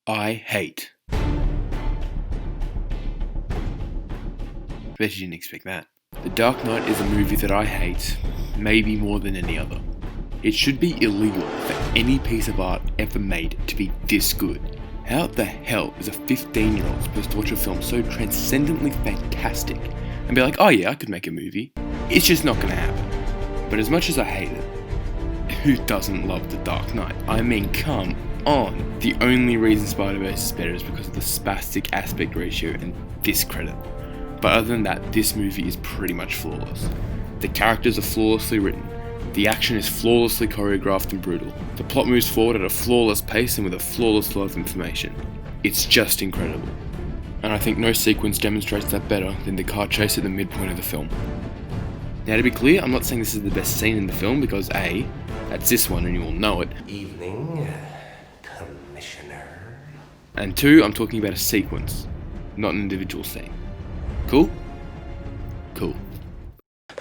I hate. Bet you didn't expect that. The Dark Knight is a movie that I hate, maybe more than any other. It should be illegal for any piece of art ever made to be this good. How the hell is a 15-year-old supposed to watch a film so transcendently fantastic and be like, oh yeah, I could make a movie? It's just not gonna happen. But as much as I hate it, who doesn't love The Dark Knight? I mean, come on. The only reason Spider-Verse is better is because of the spastic aspect ratio and this credit. But other than that, this movie is pretty much flawless. The characters are flawlessly written. The action is flawlessly choreographed and brutal. The plot moves forward at a flawless pace and with a flawless flow of information. It's just incredible. And I think no sequence demonstrates that better than the car chase at the midpoint of the film. Now to be clear, I'm not saying this is the best scene in the film because A, that's this one and you all know it. Evening, Commissioner. And 2, I'm talking about a sequence, not an individual scene. Cool? Cool.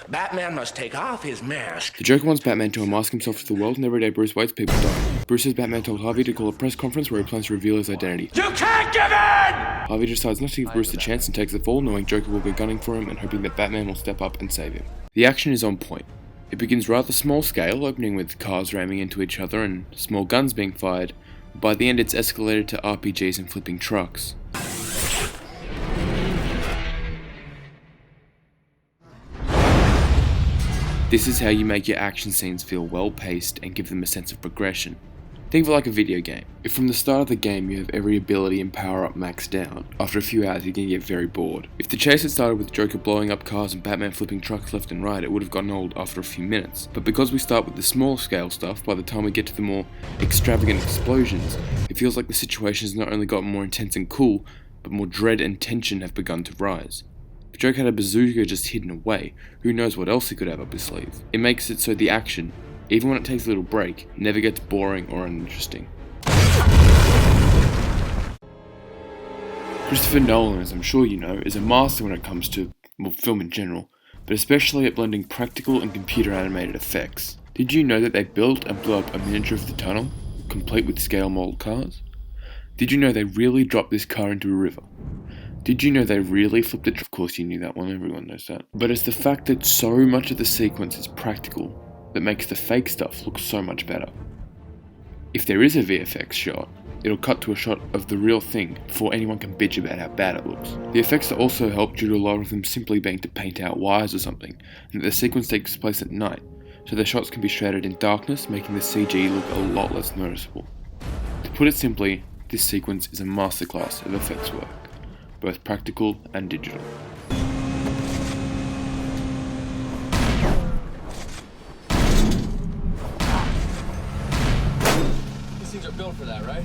Batman must take off his mask. The Joker wants Batman to unmask himself to the world, and every day Bruce waits, people die. Bruce says Batman told Harvey to call a press conference where he plans to reveal his identity. You can't give in! Harvey decides not to give Bruce the chance and takes the fall, knowing Joker will go gunning for him and hoping that Batman will step up and save him. The action is on point. It begins rather small scale, opening with cars ramming into each other and small guns being fired. By the end it's escalated to RPGs and flipping trucks. This is how you make your action scenes feel well paced and give them a sense of progression. Think of it like a video game. If from the start of the game you have every ability and power up maxed out, after a few hours you're going to get very bored. If the chase had started with Joker blowing up cars and Batman flipping trucks left and right, it would have gotten old after a few minutes. But because we start with the small scale stuff, by the time we get to the more extravagant explosions, it feels like the situation has not only gotten more intense and cool, but more dread and tension have begun to rise. If Joker had a bazooka just hidden away, who knows what else he could have up his sleeve. It makes it so the action, even when it takes a little break, never gets boring or uninteresting. Christopher Nolan, as I'm sure you know, is a master when it comes to, well, film in general, but especially at blending practical and computer animated effects. Did you know that they built and blew up a miniature of the tunnel, complete with scale model cars? Did you know they really dropped this car into a river? Did you know they really flipped it? Of course you knew that one, everyone knows that. But it's the fact that so much of the sequence is practical that makes the fake stuff look so much better. If there is a VFX shot, it'll cut to a shot of the real thing before anyone can bitch about how bad it looks. The effects are also helped due to a lot of them simply being to paint out wires or something, and that the sequence takes place at night, so the shots can be shaded in darkness, making the CG look a lot less noticeable. To put it simply, this sequence is a masterclass of effects work, both practical and digital. These things are built for that, right?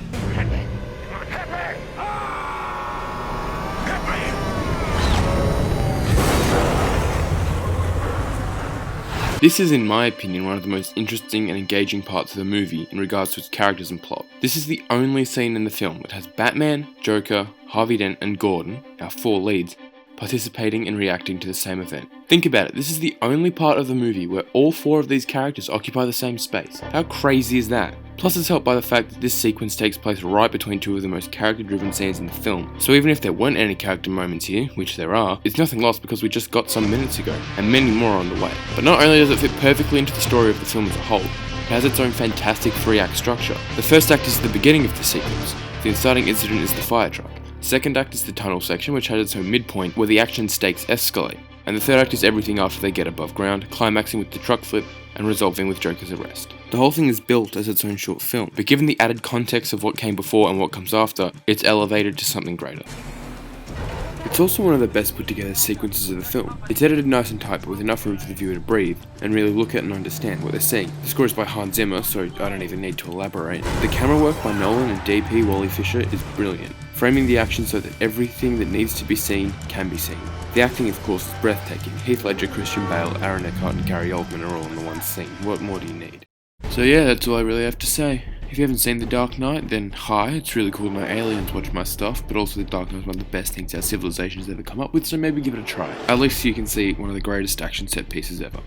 This is, in my opinion, one of the most interesting and engaging parts of the movie in regards to its characters and plot. This is the only scene in the film that has Batman, Joker, Harvey Dent and Gordon, our 4 leads, participating and reacting to the same event. Think about it, this is the only part of the movie where all 4 of these characters occupy the same space. How crazy is that? Plus it's helped by the fact that this sequence takes place right between 2 of the most character-driven scenes in the film. So even if there weren't any character moments here, which there are, it's nothing lost because we just got some minutes ago, and many more on the way. But not only does it fit perfectly into the story of the film as a whole, it has its own fantastic 3-act structure. The first act is the beginning of the sequence. The inciting incident is the fire truck. The second act is the tunnel section, which has its own midpoint where the action stakes escalate. And the third act is everything after they get above ground, climaxing with the truck flip and resolving with Joker's arrest. The whole thing is built as its own short film, but given the added context of what came before and what comes after, it's elevated to something greater. It's also one of the best put together sequences of the film. It's edited nice and tight, but with enough room for the viewer to breathe and really look at and understand what they're seeing. The score is by Hans Zimmer, so I don't even need to elaborate. The camera work by Nolan and DP Wally Fisher is brilliant, framing the action so that everything that needs to be seen can be seen. The acting, of course, is breathtaking. Heath Ledger, Christian Bale, Aaron Eckhart and Gary Oldman are all in the one scene. What more do you need? So yeah, that's all I really have to say. If you haven't seen The Dark Knight, then hi, it's really cool my aliens watch my stuff, but also The Dark Knight is one of the best things our civilization has ever come up with, so maybe give it a try. At least you can see one of the greatest action set pieces ever.